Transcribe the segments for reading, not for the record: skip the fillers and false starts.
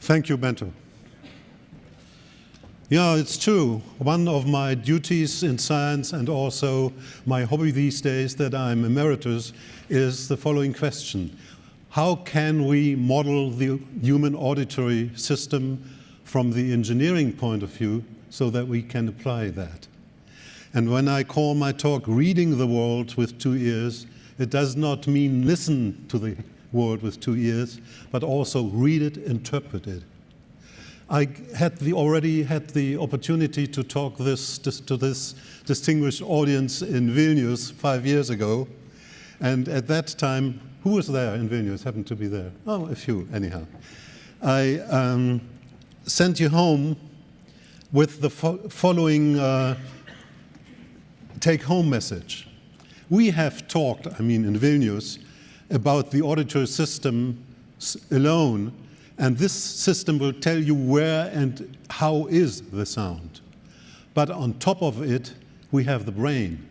Thank you, Bento. Yeah, it's true. One of my duties in science and also my hobby these days that I'm emeritus is the following question. How can we model the human auditory system from the engineering point of view so that we can apply that? And when I call my talk Reading the World with Two Ears, it does not mean listen to the world with two ears, but also read it, interpret it. I already had the opportunity to talk to this distinguished audience in Vilnius 5 years ago. And at that time, who was there in Vilnius? Happened to be there. Oh, a few, anyhow. I sent you home with the following take-home message. We have talked, in Vilnius, about the auditory system alone, and this system will tell you where and how is the sound. But on top of it, we have the brain.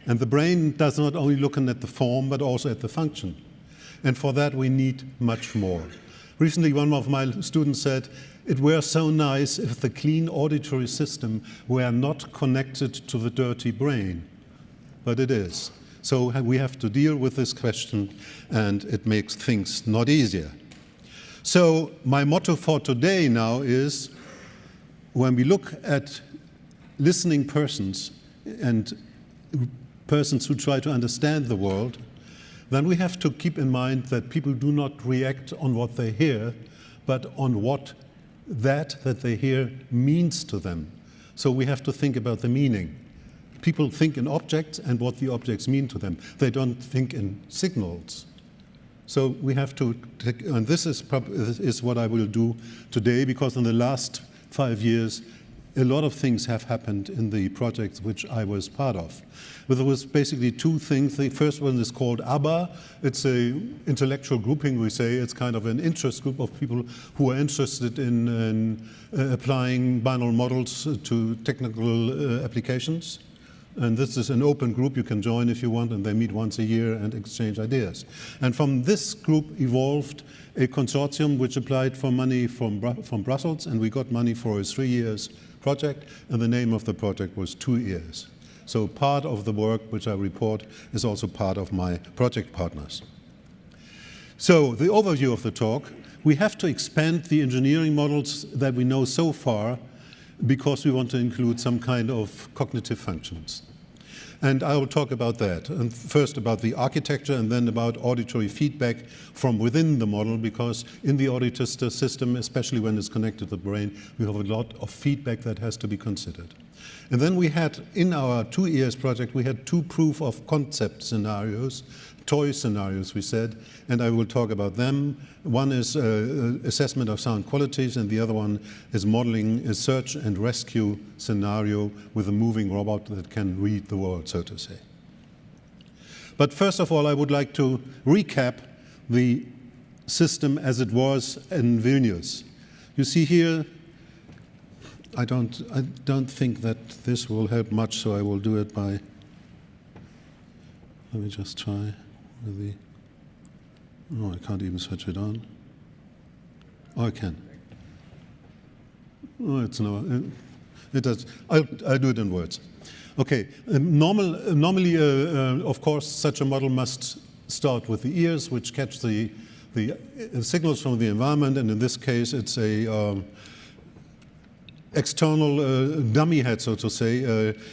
And the brain does not only look at the form, but also at the function. And for that, we need much more. Recently, one of my students said, it were so nice if the clean auditory system were not connected to the dirty brain. But it is. So we have to deal with this question, and it makes things not easier. So my motto for today now is, when we look at listening persons and persons who try to understand the world, then we have to keep in mind that people do not react on what they hear, but on what that they hear means to them. So we have to think about the meaning. People think in objects and what the objects mean to them. They don't think in signals. So we have to take, and this is what I will do today, because in the last 5 years, a lot of things have happened in the projects which I was part of. But there was basically two things. The first one is called ABBA. It's an intellectual grouping, we say. It's kind of an interest group of people who are interested in applying binaural models to technical applications. And this is an open group you can join if you want, and they meet once a year and exchange ideas. And from this group evolved a consortium which applied for money from Brussels, and we got money for a 3 years project, and the name of the project was 2 Ears. So part of the work which I report is also part of my project partners. So the overview of the talk, we have to expand the engineering models that we know so far, because we want to include some kind of cognitive functions. And I will talk about that. And first about the architecture, and then about auditory feedback from within the model, because in the auditory system, especially when it's connected to the brain, we have a lot of feedback that has to be considered. And then we had, in our 2 Ears project, we had 2 proof of concept scenarios, toy scenarios, we said, and I will talk about them. One is assessment of sound qualities, and the other one is modeling a search and rescue scenario with a moving robot that can read the world, so to say. But first of all, I would like to recap the system as it was in Vilnius. You see here, I don't think that this will help much, so I will do it by, let me just try with the, oh, I can't even switch it on. Oh, I can. Oh, it's no, it does. I'll do it in words. Okay, normally, of course, such a model must start with the ears, which catch the signals from the environment, and in this case, it's a external dummy head, so to say,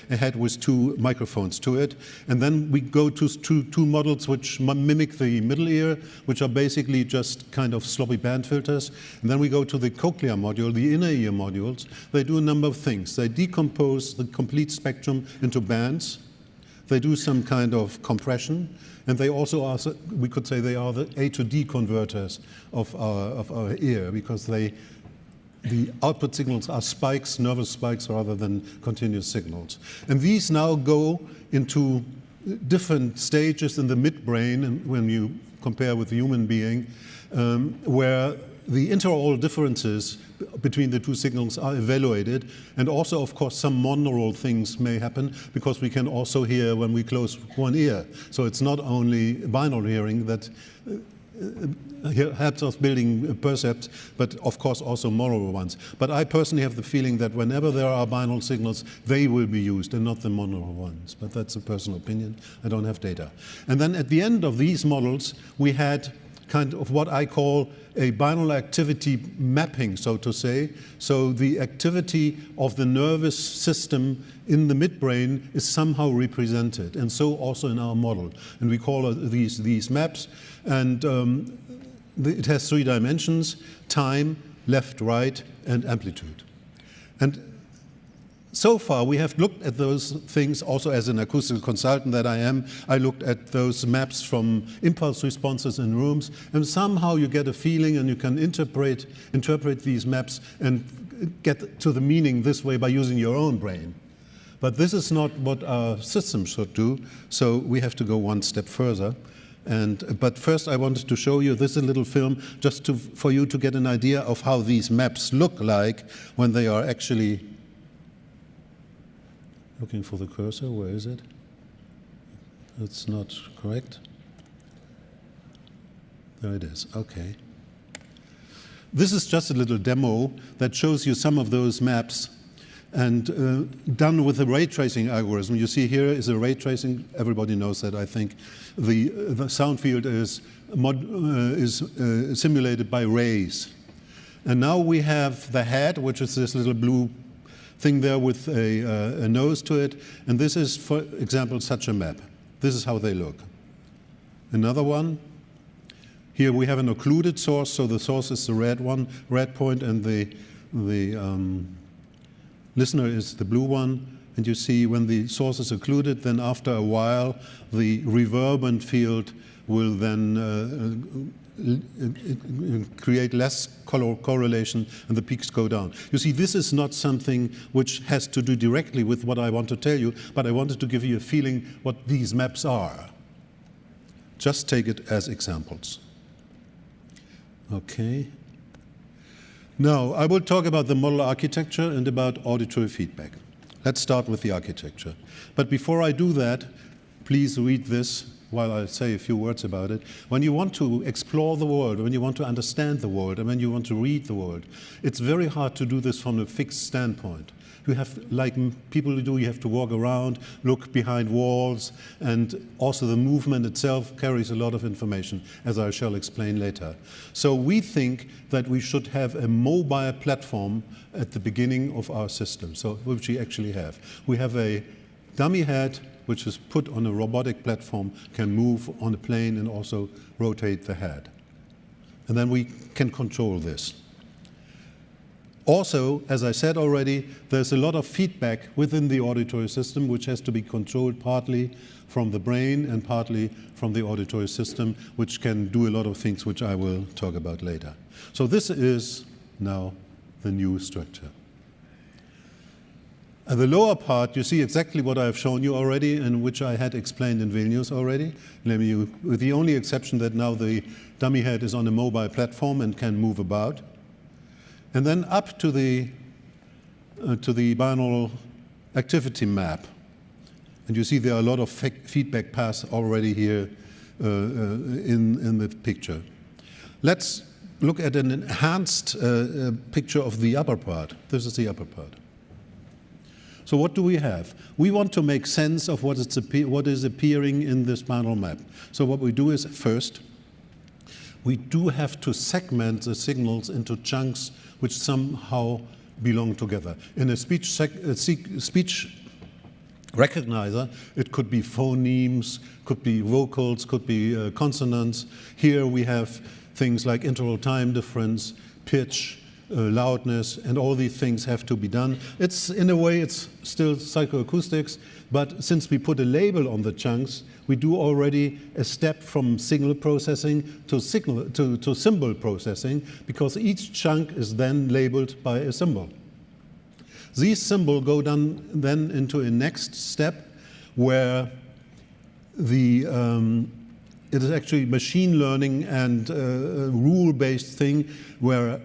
a head with 2 microphones to it. And then we go to two models which mimic the middle ear, which are basically just kind of sloppy band filters. And then we go to the cochlear module, the inner ear modules. They do a number of things. They decompose the complete spectrum into bands. They do some kind of compression. And they also are, we could say they are the A to D converters of our ear, because the output signals are spikes, nervous spikes, rather than continuous signals. And these now go into different stages in the midbrain, and when you compare with the human being, where the interoral differences between the 2 signals are evaluated. And also, of course, some monaural things may happen, because we can also hear when we close one ear. So it's not only binaural hearing that helps us building percepts, but of course also monoral ones. But I personally have the feeling that whenever there are binaural signals, they will be used and not the monoral ones. But that's a personal opinion. I don't have data. And then at the end of these models, we had kind of what I call a binaural activity mapping, so to say. So the activity of the nervous system in the midbrain is somehow represented, and so also in our model. And we call these maps, and it has 3 dimensions: time, left, right, and amplitude. And so far, we have looked at those things also as an acoustical consultant that I am. I looked at those maps from impulse responses in rooms, and somehow you get a feeling and you can interpret these maps and get to the meaning this way by using your own brain. But this is not what our system should do, so we have to go one step further. But first I wanted to show you this little film just for you to get an idea of how these maps look like when they are actually looking for the cursor. Where is it? It's not correct. There it is. Okay. This is just a little demo that shows you some of those maps, and done with a ray tracing algorithm. You see here is a ray tracing. Everybody knows that, I think. The sound field is simulated by rays. And now we have the head, which is this little blue thing there with a nose to it. And this is, for example, such a map. This is how they look. Another one. Here we have an occluded source, so the source is the red one, red point, and the listener is the blue one. And you see when the source is occluded, then after a while, the reverberant field will then create less correlation, and the peaks go down. You see, this is not something which has to do directly with what I want to tell you, but I wanted to give you a feeling what these maps are. Just take it as examples. Okay. Now, I will talk about the model architecture and about auditory feedback. Let's start with the architecture. But before I do that, please read this while I say a few words about it. When you want to explore the world, when you want to understand the world, and when you want to read the world, it's very hard to do this from a fixed standpoint. You have, like people do, you have to walk around, look behind walls, and also the movement itself carries a lot of information, as I shall explain later. So we think that we should have a mobile platform at the beginning of our system, so which we actually have. We have a dummy head which is put on a robotic platform, can move on a plane and also rotate the head. And then we can control this. Also, as I said already, there's a lot of feedback within the auditory system which has to be controlled partly from the brain and partly from the auditory system, which can do a lot of things which I will talk about later. So this is now the new structure. At the lower part, you see exactly what I've shown you already and which I had explained in Vilnius already, with the only exception that now the dummy head is on a mobile platform and can move about. And then up to the binaural activity map. And you see there are a lot of feedback paths already here in the picture. Let's look at an enhanced picture of the upper part. This is the upper part. So what do we have? We want to make sense of what is appearing in this binaural map. So what we do is, first, we do have to segment the signals into chunks which somehow belong together. In a speech recognizer, it could be phonemes, could be vocals, could be consonants. Here we have things like interval time difference, pitch, loudness, and all these things have to be done. It's, in a way, it's still psychoacoustics, but since we put a label on the chunks, we do already a step from signal processing to symbol processing, because each chunk is then labeled by a symbol. These symbols go then into a next step where it is actually machine learning and rule-based thing where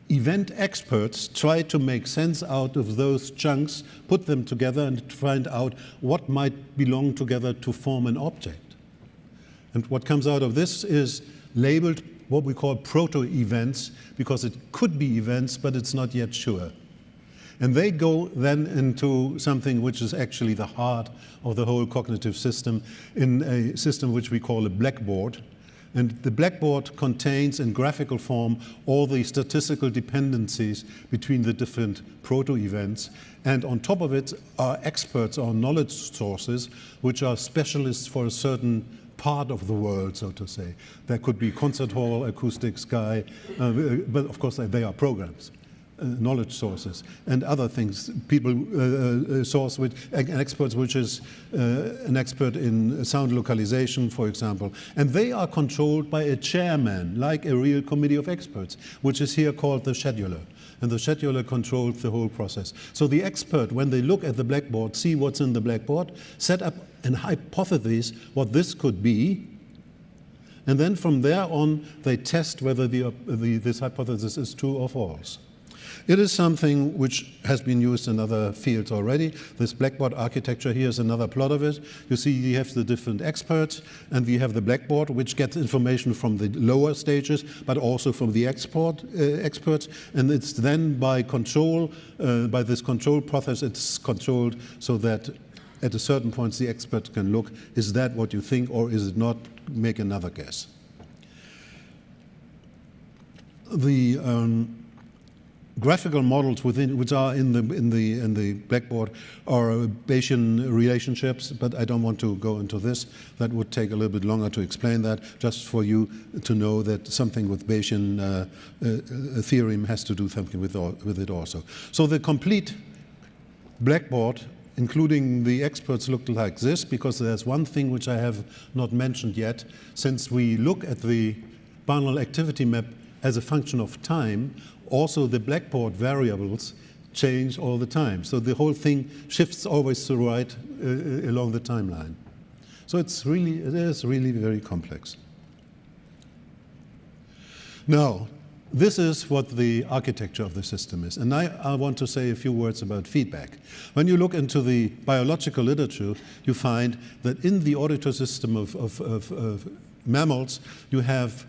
event experts try to make sense out of those chunks, put them together, and find out what might belong together to form an object. And what comes out of this is labeled what we call proto-events, because it could be events, but it's not yet sure. And they go then into something which is actually the heart of the whole cognitive system, in a system which we call a blackboard. And the blackboard contains in graphical form all the statistical dependencies between the different proto-events. And on top of it are experts or knowledge sources, which are specialists for a certain part of the world, so to say. There could be concert hall, acoustics guy, but of course they are programs. Knowledge sources and other things, people source with experts, which is an expert in sound localization, for example, and they are controlled by a chairman, like a real committee of experts, which is here called the scheduler. And the scheduler controls the whole process. So the expert, when they look at the blackboard, see what's in the blackboard, set up an hypothesis what this could be, and then from there on they test whether this hypothesis is true or false. It is something which has been used in other fields already. This blackboard architecture here is another plot of it. You see you have the different experts, and we have the blackboard, which gets information from the lower stages, but also from the experts. And it's then by control, by this control process, it's controlled so that at a certain point the expert can look, is that what you think or is it not? Make another guess. The graphical models which are in the blackboard are Bayesian relationships, but I don't want to go into this. That would take a little bit longer to explain that, just for you to know that something with Bayesian theorem has to do something with it also. So the complete blackboard, including the experts, looked like this, because there's one thing which I have not mentioned yet. Since we look at the binaural activity map as a function of time, also the blackboard variables change all the time. So the whole thing shifts always to the right along the timeline. So it is really very complex. Now, this is what the architecture of the system is. And I want to say a few words about feedback. When you look into the biological literature, you find that in the auditory system of mammals, you have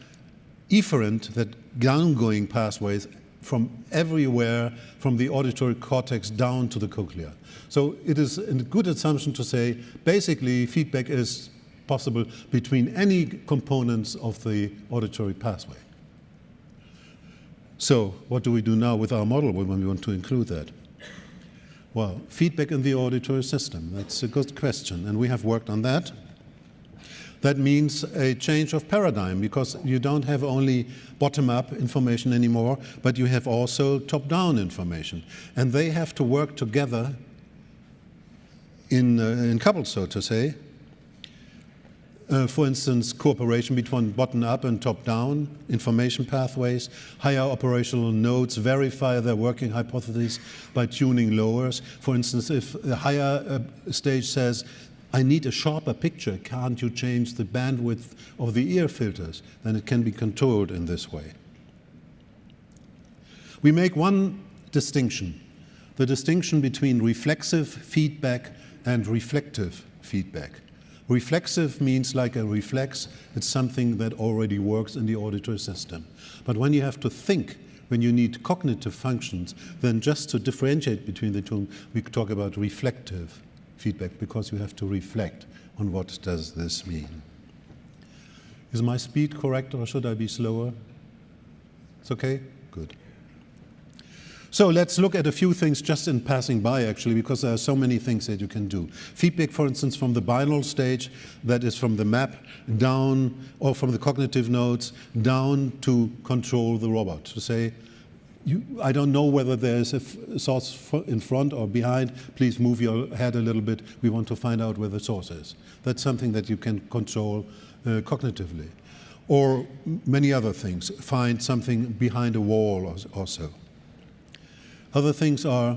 efferent, that downgoing pathways from everywhere, from the auditory cortex down to the cochlea. So it is a good assumption to say, basically, feedback is possible between any components of the auditory pathway. So what do we do now with our model when we want to include that? Well, feedback in the auditory system, that's a good question, and we have worked on that. That means a change of paradigm, because you don't have only bottom-up information anymore, but you have also top-down information. And they have to work together in couples, so to say. For instance, cooperation between bottom-up and top-down, information pathways, higher operational nodes verify their working hypotheses by tuning lowers. For instance, if a higher stage says, I need a sharper picture, can't you change the bandwidth of the ear filters? Then it can be controlled in this way. We make one distinction, the distinction between reflexive feedback and reflective feedback. Reflexive means like a reflex, it's something that already works in the auditory system. But when you have to think, when you need cognitive functions, then just to differentiate between the two, we talk about reflective feedback, because you have to reflect on what does this mean. Is my speed correct, or should I be slower? It's okay? Good. So let's look at a few things just in passing by, actually, because there are so many things that you can do. Feedback, for instance, from the binaural stage, that is from the map down, or from the cognitive nodes down to control the robot, to say, I don't know whether there's a source in front or behind. Please move your head a little bit. We want to find out where the source is. That's something that you can control cognitively. Or many other things. Find something behind a wall or so. Other things are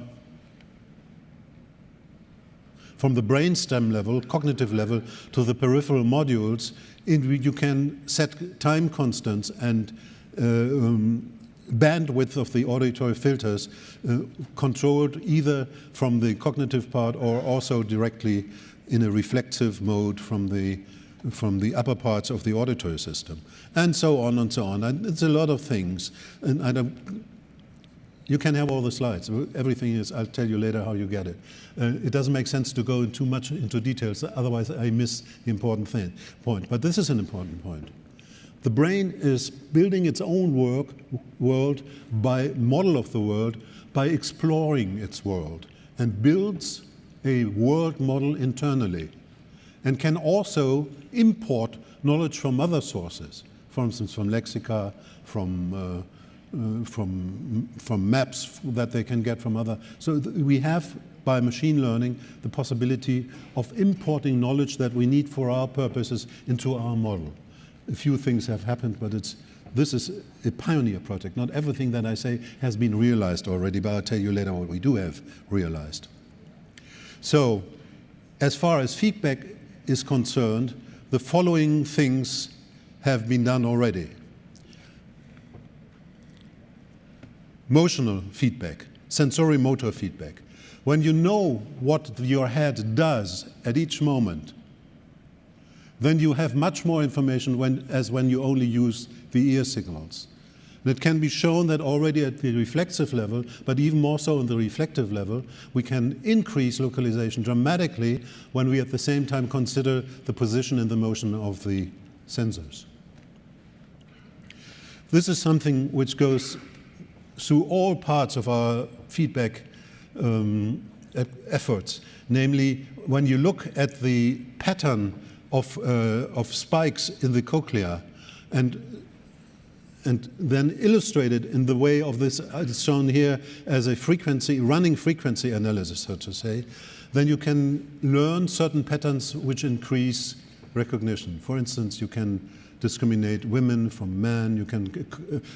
from the brainstem level, cognitive level, to the peripheral modules. You can set time constants and bandwidth of the auditory filters controlled either from the cognitive part or also directly in a reflexive mode from the the upper parts of the auditory system, and so on and so on. And it's a lot of things. And you can have all the slides. Everything is, I'll tell you later how you get it. It doesn't make sense to go too much into details, otherwise I miss the important point. But this is an important point. The brain is building its own world by model of the world, by exploring its world, and builds a world model internally, and can also import knowledge from other sources, for instance from lexica, from maps that they can get from other. So we have, by machine learning, the possibility of importing knowledge that we need for our purposes into our model. A few things have happened, but this is a pioneer project. Not everything that I say has been realized already, but I'll tell you later what we do have realized. So, as far as feedback is concerned, the following things have been done already. Motional feedback, sensory-motor feedback. When you know what your head does at each moment, then you have much more information when you only use the ear signals. And it can be shown that already at the reflexive level, but even more so in the reflective level, we can increase localization dramatically when we at the same time consider the position and the motion of the sensors. This is something which goes through all parts of our feedback efforts. Namely, when you look at the pattern of spikes in the cochlea and then illustrated in the way of this, it's shown here as a running frequency analysis, so to say, then you can learn certain patterns which increase recognition. For instance, you can discriminate women from men, you can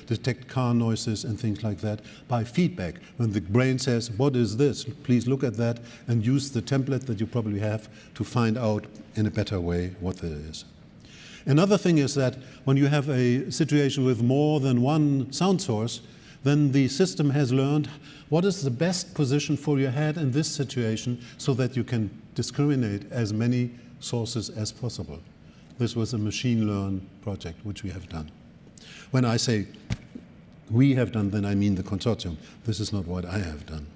detect car noises and things like that by feedback. When the brain says, what is this? Please look at that and use the template that you probably have to find out in a better way what that is. Another thing is that when you have a situation with more than one sound source, then the system has learned what is the best position for your head in this situation so that you can discriminate as many sources as possible. This was a machine learn project which we have done. When I say we have done, then I mean the consortium. This is not what I have done.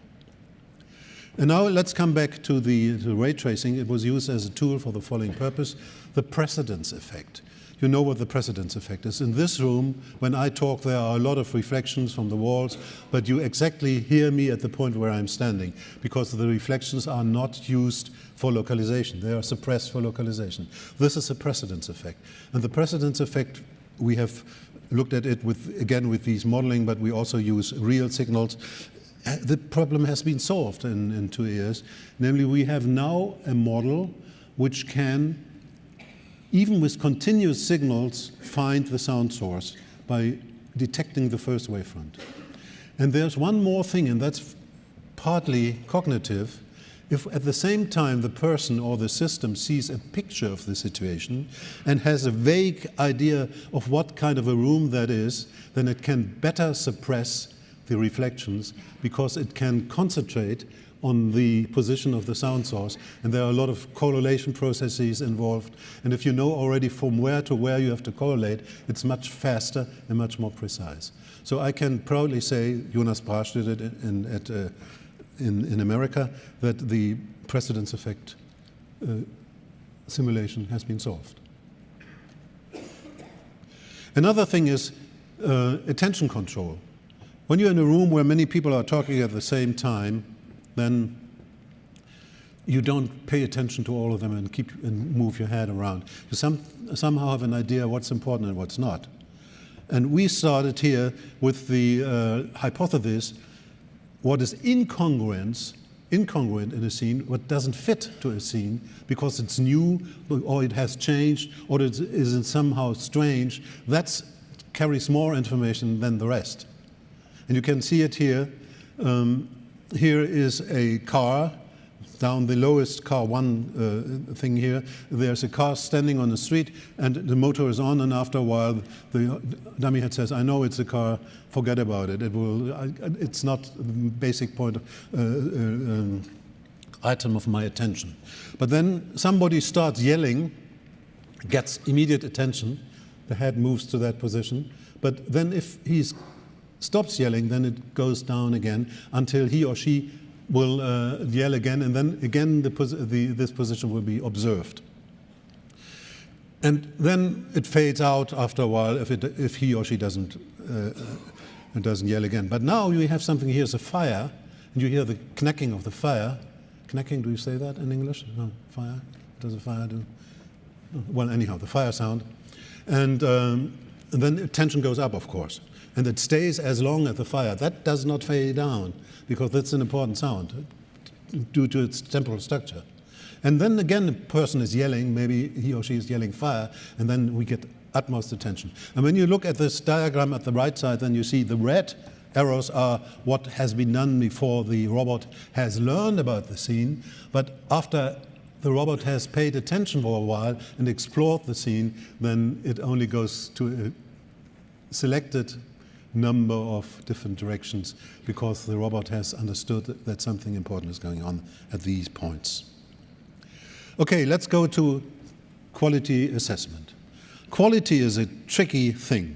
And now let's come back to the ray tracing. It was used as a tool for the following purpose: the precedence effect. You know what the precedence effect is. In this room, when I talk, there are a lot of reflections from the walls, but you exactly hear me at the point where I'm standing, because the reflections are not used for localization. They are suppressed for localization. This is a precedence effect. And the precedence effect, we have looked at it again with these modeling, but we also use real signals. The problem has been solved in 2 years. Namely, we have now a model which can, even with continuous signals, find the sound source by detecting the first wavefront. And there's one more thing, and that's partly cognitive. If at the same time the person or the system sees a picture of the situation and has a vague idea of what kind of a room that is, then it can better suppress the reflections because it can concentrate on the position of the sound source, and there are a lot of correlation processes involved. And if you know already from where to where you have to correlate, it's much faster and much more precise. So I can proudly say, Jonas Brasch did it in America, that the precedence effect simulation has been solved. Another thing is attention control. When you're in a room where many people are talking at the same time, then you don't pay attention to all of them and move your head around. You somehow have an idea what's important and what's not. And we started here with the hypothesis: what is incongruent in a scene, what doesn't fit to a scene because it's new or it has changed or it is somehow strange, that carries more information than the rest. And you can see it here. Here is a car, down the lowest car one thing here. There's a car standing on the street and the motor is on, and after a while the dummy head says, I know it's a car, forget about it. It's not the basic point item of my attention. But then somebody starts yelling gets immediate attention, the head moves to that position, but then if he stops yelling, then it goes down again until he or she will yell again, and then again this position will be observed. And then it fades out after a while if he or she doesn't yell again. But now we have something here, is a fire, and you hear the knacking of the fire. Knacking, do you say that in English? No, fire? What does a fire do? Well, anyhow, the fire sound. And then tension goes up, of course. And it stays as long as the fire. That does not fade down, because that's an important sound due to its temporal structure. And then again, the person is yelling, maybe he or she is yelling fire, and then we get utmost attention. And when you look at this diagram at the right side, then you see the red arrows are what has been done before the robot has learned about the scene, but after the robot has paid attention for a while and explored the scene, then it only goes to a selected number of different directions because the robot has understood that something important is going on at these points. Okay, let's go to quality assessment. Quality is a tricky thing.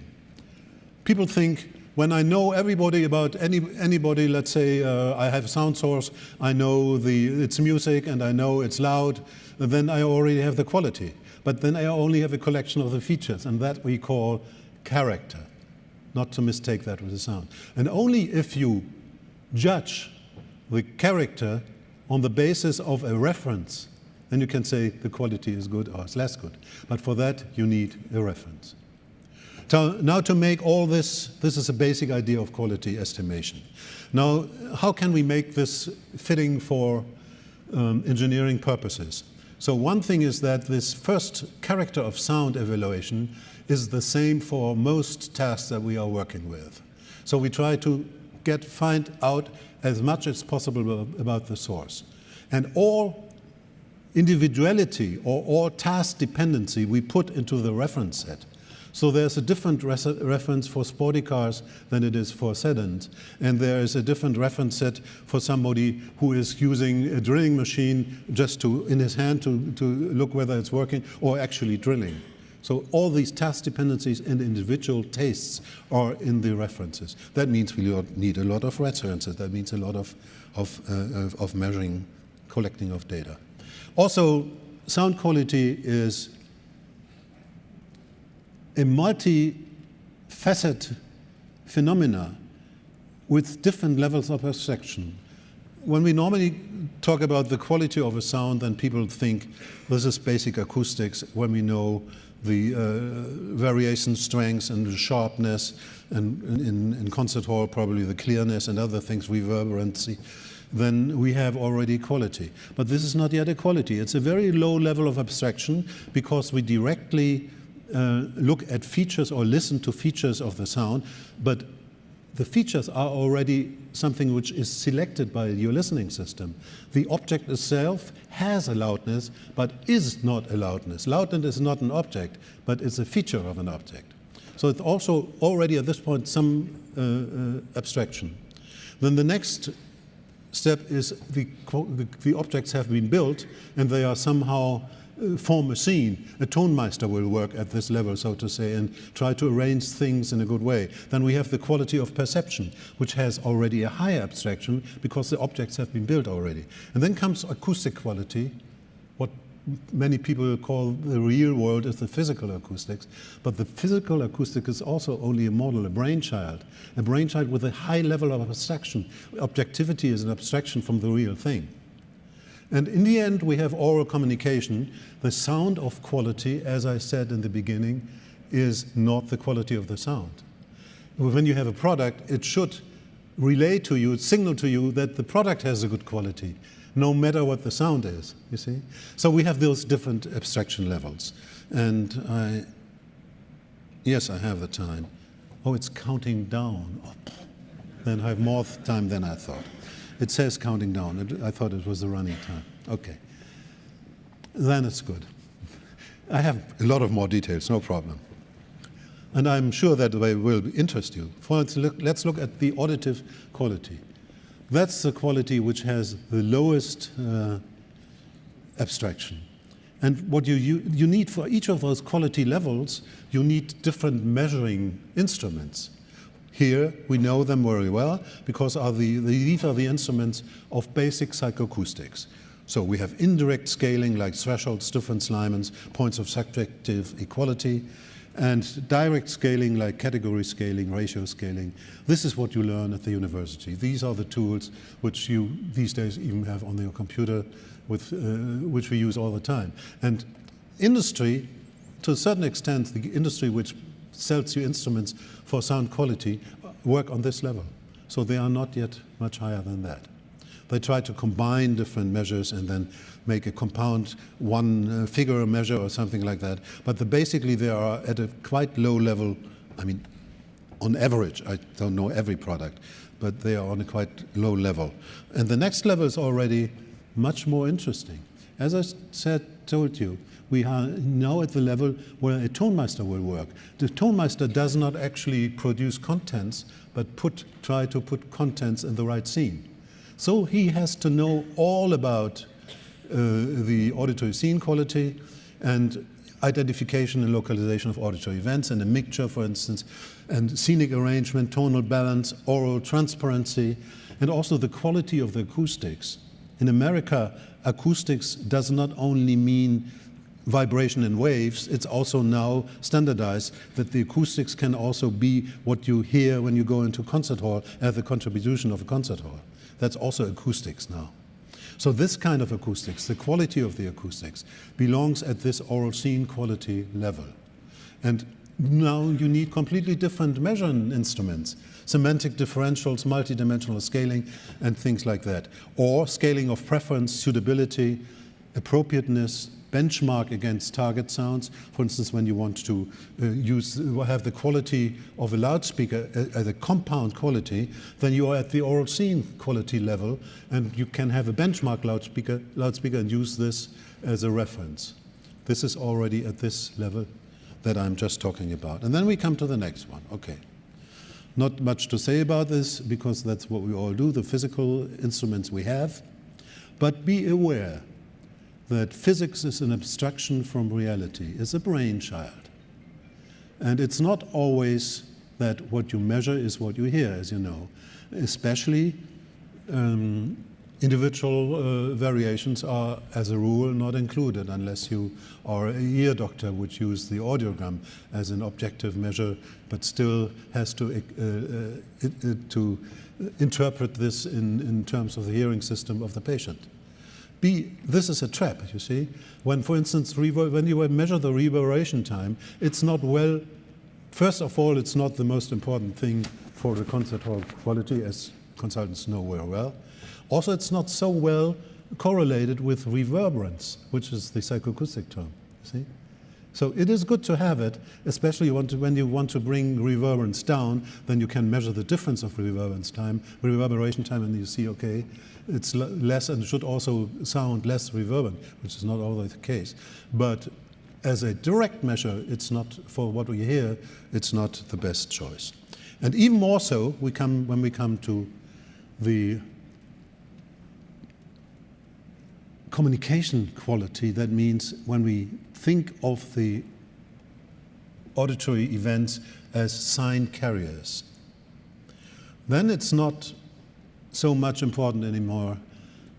People think, when I know everybody about anybody, let's say I have a sound source, I know its music and I know it's loud, then I already have the quality. But then I only have a collection of the features, and that we call character. Not to mistake that with the sound. And only if you judge the character on the basis of a reference, then you can say the quality is good or it's less good. But for that, you need a reference. So now to make all this is a basic idea of quality estimation. Now, how can we make this fitting for engineering purposes? So one thing is that this first character of sound evaluation is the same for most tasks that we are working with. So we try to find out as much as possible about the source. And all individuality or all task dependency we put into the reference set. So there's a different reference for sporty cars than it is for sedans. And there is a different reference set for somebody who is using a drilling machine just in his hand to look whether it's working or actually drilling. So all these task dependencies and individual tastes are in the references. That means we need a lot of references. That means a lot of measuring, collecting of data. Also, sound quality is a multi-faceted phenomena with different levels of abstraction. When we normally talk about the quality of a sound, then people think this is basic acoustics, when we know the variation strengths and the sharpness, and in concert hall probably the clearness and other things, reverberancy, then we have already quality. But this is not yet a quality. It's a very low level of abstraction because we directly look at features or listen to features of the sound, but the features are already something which is selected by your listening system. The object itself has a loudness, but is not a loudness. Loudness is not an object, but it's a feature of an object. So it's also already at this point some abstraction. Then the next step is the objects have been built and they are somehow form a scene. A tone meister will work at this level, so to say, and try to arrange things in a good way. Then we have the quality of perception, which has already a higher abstraction because the objects have been built already. And then comes acoustic quality. What many people call the real world is the physical acoustics, but the physical acoustic is also only a model, a brainchild with a high level of abstraction. Objectivity is an abstraction from the real thing. And in the end, we have oral communication. The sound of quality, as I said in the beginning, is not the quality of the sound. When you have a product, it should relay to you, signal to you that the product has a good quality, no matter what the sound is, you see? So we have those different abstraction levels. And yes, I have the time. Oh, it's counting down. Oh, then I have more time than I thought. It says counting down. I thought it was the running time. Okay. Then it's good. I have a lot of more details, no problem. And I'm sure that they will interest you. Let's look at the auditive quality. That's the quality which has the lowest abstraction. And what you need for each of those quality levels, you need different measuring instruments. Here, we know them very well because these are the instruments of basic psychoacoustics. So we have indirect scaling like thresholds, difference, Lyman's, points of subjective equality, and direct scaling like category scaling, ratio scaling. This is what you learn at the university. These are the tools which you these days even have on your computer, with, which we use all the time. And industry, to a certain extent, the industry which sells you instruments for sound quality work on this level. So they are not yet much higher than that. They try to combine different measures and then make a compound one figure measure or something like that. But basically they are at a quite low level. I mean, on average, I don't know every product, but they are on a quite low level. And the next level is already much more interesting. As I told you, we are now at the level where a tonmeister will work. The tonmeister does not actually produce contents, but try to put contents in the right scene. So he has to know all about the auditory scene quality and identification and localization of auditory events and a mixture, for instance, and scenic arrangement, tonal balance, oral transparency, and also the quality of the acoustics. In America, acoustics does not only mean vibration and waves, it's also now standardized that the acoustics can also be what you hear when you go into a concert hall as the contribution of a concert hall. That's also acoustics now. So this kind of acoustics, the quality of the acoustics, belongs at this oral scene quality level. And now you need completely different measuring instruments, semantic differentials, multidimensional scaling, and things like that. Or scaling of preference, suitability, appropriateness, benchmark against target sounds. For instance, when you want to have the quality of a loudspeaker as a compound quality, then you are at the oral scene quality level, and you can have a benchmark loudspeaker and use this as a reference. This is already at this level that I'm just talking about. And then we come to the next one. Okay. Not much to say about this because that's what we all do, the physical instruments we have. But be aware that physics is an abstraction from reality, is a brainchild. And it's not always that what you measure is what you hear, as you know. Especially individual variations are, as a rule, not included unless you are a ear doctor, which use the audiogram as an objective measure, but still has to interpret this in terms of the hearing system of the patient. This is a trap, you see. When, for instance, when you measure the reverberation time, it's not well, first of all, it's not the most important thing for the concert hall quality, as consultants know very well. Also, it's not so well correlated with reverberance, which is the psychoacoustic term, you see. So it is good to have it, especially when you want to bring reverberance down, then you can measure the difference of reverberation time, and you see, okay, it's less and should also sound less reverberant, which is not always the case. But as a direct measure, it's not, for what we hear, it's not the best choice. And even more so, when we come to the communication quality, that means when we think of the auditory events as sign carriers, then it's not so much important anymore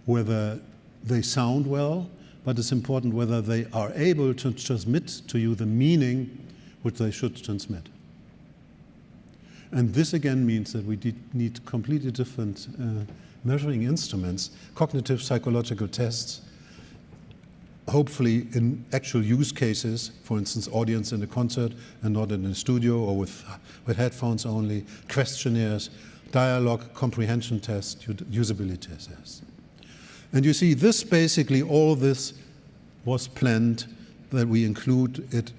whether they sound well, but it's important whether they are able to transmit to you the meaning which they should transmit. And this again means that we need completely different measuring instruments, cognitive psychological tests, hopefully in actual use cases, for instance, audience in a concert and not in a studio or with headphones only, questionnaires, dialogue comprehension tests, usability tests. And you see, this basically, all this was planned that we include it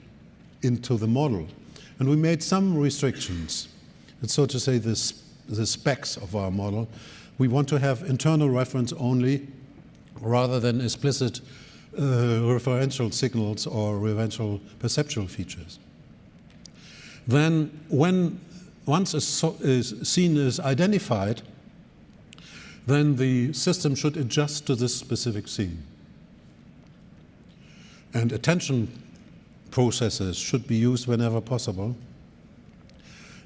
into the model. And we made some restrictions. It's so to say the specs of our model. We want to have internal reference only rather than explicit referential signals or referential perceptual features. Then once a scene is identified, then the system should adjust to this specific scene. And attention processes should be used whenever possible.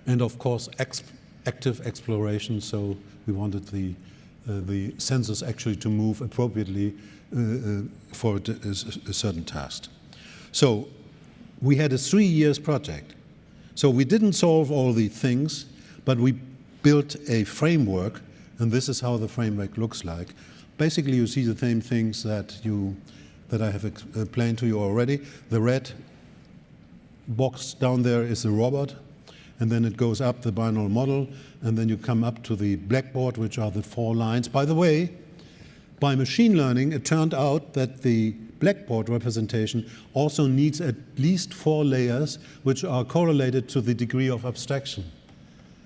And of course, active exploration, so we wanted the sensors actually to move appropriately for a certain task. So we had a 3 years project. So we didn't solve all the things, but we built a framework, and this is how the framework looks like. Basically, you see the same things that I have explained to you already. The red box down there is the robot, and then it goes up the binaural model, and then you come up to the blackboard, which are the 4 lines. By the way, by machine learning, it turned out that the blackboard representation also needs at least 4 layers, which are correlated to the degree of abstraction.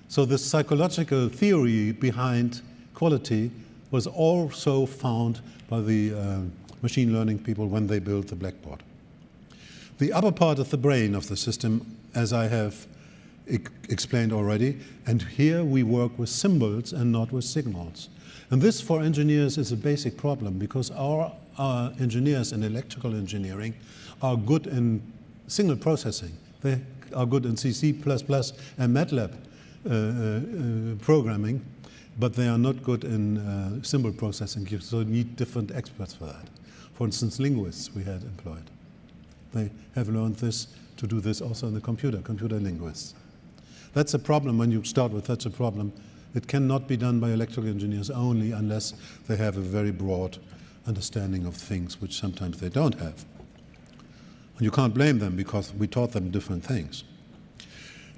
So the psychological theory behind quality was also found by the machine learning people when they built the blackboard. The upper part of the brain of the system, as I have explained already, and here we work with symbols and not with signals. And this for engineers is a basic problem, because our engineers in electrical engineering are good in signal processing. They are good in C++ and MATLAB programming, but they are not good in symbol processing, so you need different experts for that. For instance, linguists we had employed. They have learned this to do this also in the computer linguists. That's a problem when you start with such a problem. It cannot be done by electrical engineers only unless they have a very broad understanding of things, which sometimes they don't have. And you can't blame them because we taught them different things.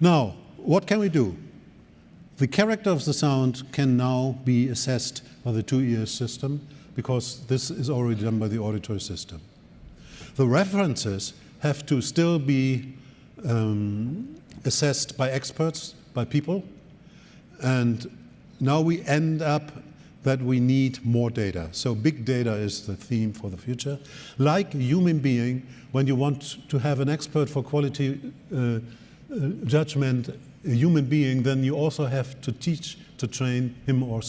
Now, what can we do? The character of the sound can now be assessed by the 2-ear system because this is already done by the auditory system. The references have to still be assessed by experts, by people, and now we end up that we need more data. So big data is the theme for the future. Like a human being, when you want to have an expert for quality judgment, a human being, then you also have to teach, to train him or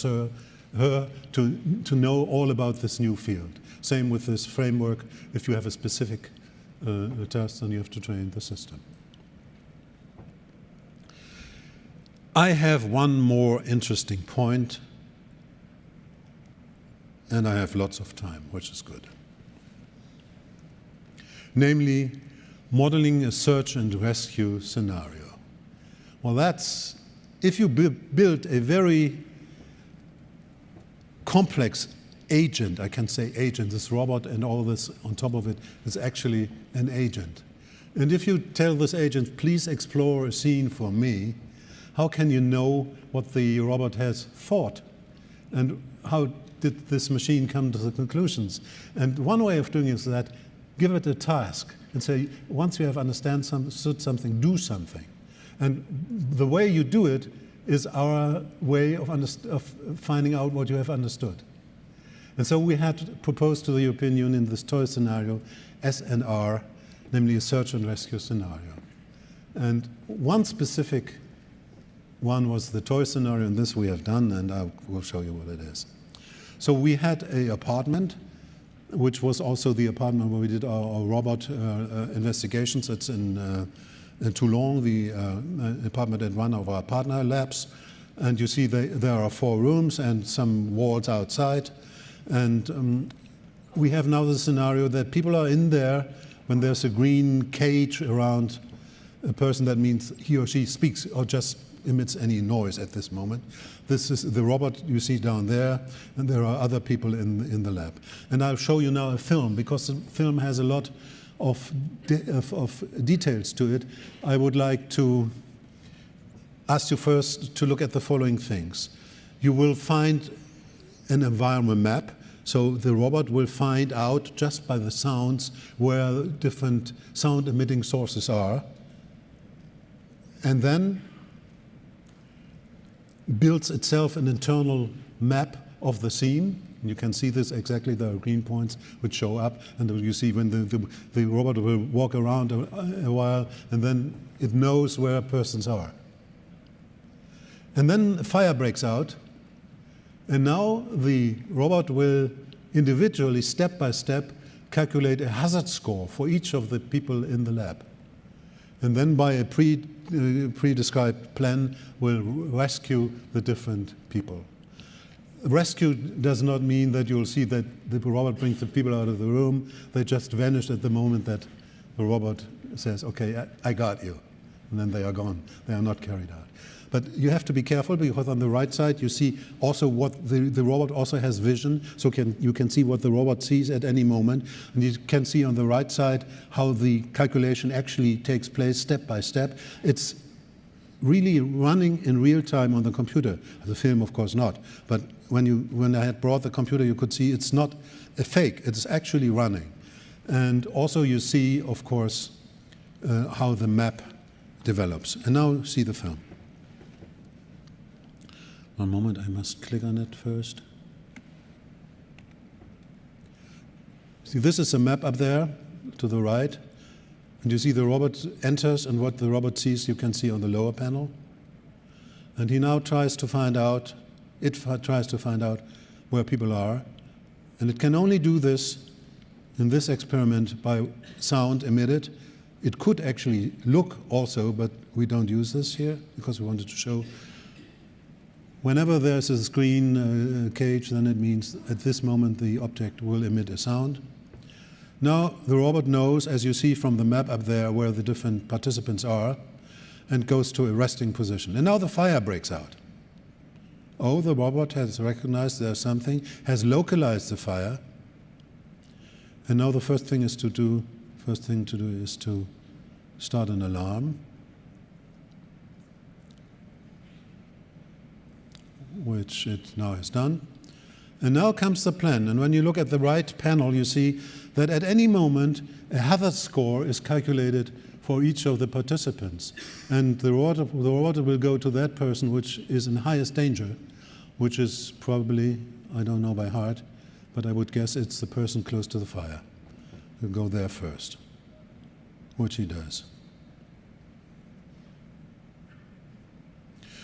her to know all about this new field. Same with this framework. If you have a specific task, then you have to train the system. I have one more interesting point, and I have lots of time, which is good. Namely, modeling a search and rescue scenario. Well, that's, if you build a very complex agent, I can say agent, this robot and all this on top of it is actually an agent. And if you tell this agent, please explore a scene for me, how can you know what the robot has thought? And how did this machine come to the conclusions? And one way of doing it is that give it a task and say, once you have understood something, do something. And the way you do it is our way of finding out what you have understood. And so we had proposed to the European Union this toy scenario, SNR, namely a search and rescue scenario. And one specific one was the toy scenario, and this we have done, and I will show you what it is. So we had an apartment, which was also the apartment where we did our robot investigations. It's in Toulon, the apartment at one of our partner labs. And you see there are 4 rooms and some walls outside. And we have now the scenario that people are in there when there's a green cage around a person. That means he or she speaks or just emits any noise at this moment. This is the robot you see down there, and there are other people in the lab. And I'll show you now a film, because the film has a lot of details to it. I would like to ask you first to look at the following things. You will find an environment map, so the robot will find out just by the sounds where different sound emitting sources are, and then builds itself an internal map of the scene. You can see this exactly. There are green points which show up, and you see when the robot will walk around a while, and then it knows where persons are. And then a fire breaks out, and now the robot will individually, step by step, calculate a hazard score for each of the people in the lab. And then by a pre-described plan will rescue the different people. Rescue does not mean that you'll see that the robot brings the people out of the room. They just vanish at the moment that the robot says, okay, I got you. And then they are gone. They are not carried out. But you have to be careful, because on the right side you see also what the robot also has vision, so you can see what the robot sees at any moment. And you can see on the right side how the calculation actually takes place step by step. It's really running in real time on the computer. The film, of course, not. But when I had brought the computer, you could see it's not a fake. It's actually running. And also you see, of course, how the map develops. And now see the film. One moment, I must click on it first. See, this is a map up there to the right. And you see the robot enters, and what the robot sees you can see on the lower panel. And he now tries to find out, tries to find out where people are. And it can only do this in this experiment by sound emitted. It could actually look also, but we don't use this here because we wanted to show. Whenever there's a screen cage, then it means at this moment the object will emit a sound. Now the robot knows, as you see from the map up there, where the different participants are, and goes to a resting position. And now the fire breaks out. Oh, the robot has recognized there's something, has localized the fire. And now the first thing to do is to start an alarm, which it now has done. And now comes the plan. And when you look at the right panel, you see that at any moment a hazard score is calculated for each of the participants. And the robot will go to that person which is in highest danger, which is probably, I don't know by heart, but I would guess it's the person close to the fire. He'll go there first, which he does.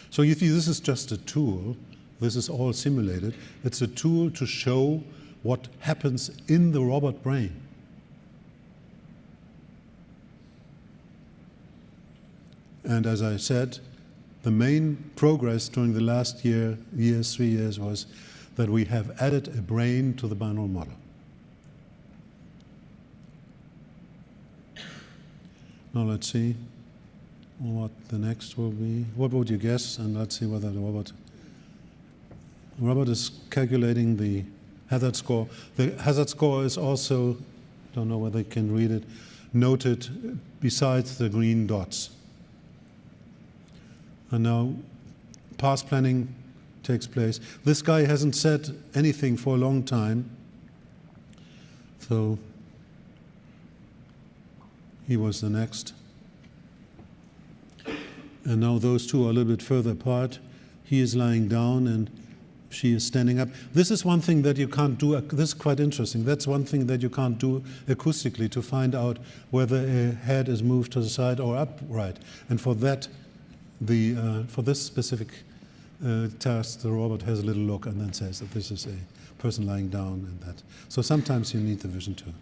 So you see, this is just a tool. This is all simulated. It's a tool to show what happens in the robot brain. And as I said, the main progress during the last 3 years, was that we have added a brain to the binaural model. Now let's see what the next will be. What would you guess? And let's see whether the robot is calculating the hazard score. The hazard score is also, don't know whether you can read it, noted besides the green dots. And now path planning takes place. This guy hasn't said anything for a long time, so he was the next. And now those two are a little bit further apart. He is lying down and she is standing up. This is one thing that you can't do. This is quite interesting. That's one thing that you can't do acoustically, to find out whether a head is moved to the side or upright. And for that, for this specific task, the robot has a little look and then says that this is a person lying down and that. So sometimes you need the vision too.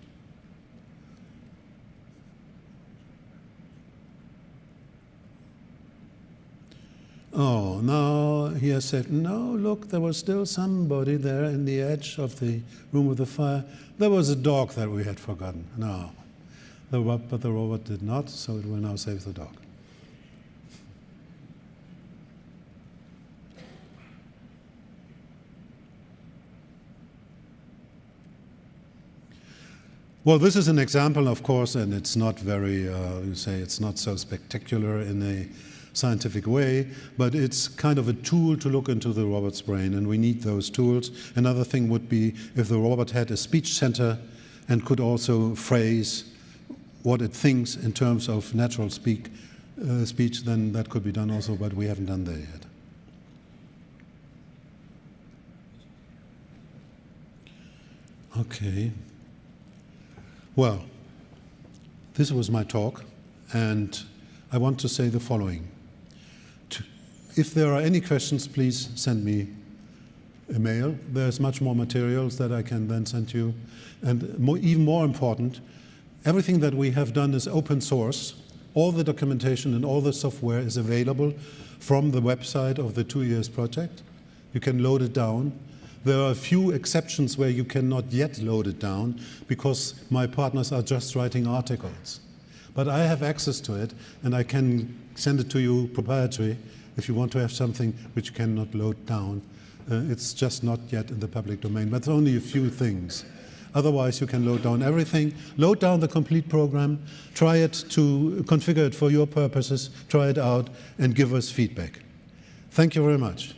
Oh, now he has said, no, look, there was still somebody there in the edge of the room with the fire. There was a dog that we had forgotten. No, but the robot did not, so it will now save the dog. Well, this is an example, of course, and it's not very, you say, it's not so spectacular in a scientific way, but it's kind of a tool to look into the robot's brain, and we need those tools. Another thing would be if the robot had a speech center and could also phrase what it thinks in terms of natural speech, then that could be done also, but we haven't done that yet. Okay. Well, this was my talk, and I want to say the following. If there are any questions, please send me a mail. There's much more materials that I can then send you. And even more important, everything that we have done is open source. All the documentation and all the software is available from the website of the 2 years project. You can load it down. There are a few exceptions where you cannot yet load it down because my partners are just writing articles. But I have access to it, and I can send it to you proprietary if you want to have something which you cannot load down. It's just not yet in the public domain, but it's only a few things. Otherwise, you can load down everything, load down the complete program, try it to configure it for your purposes, try it out, and give us feedback. Thank you very much.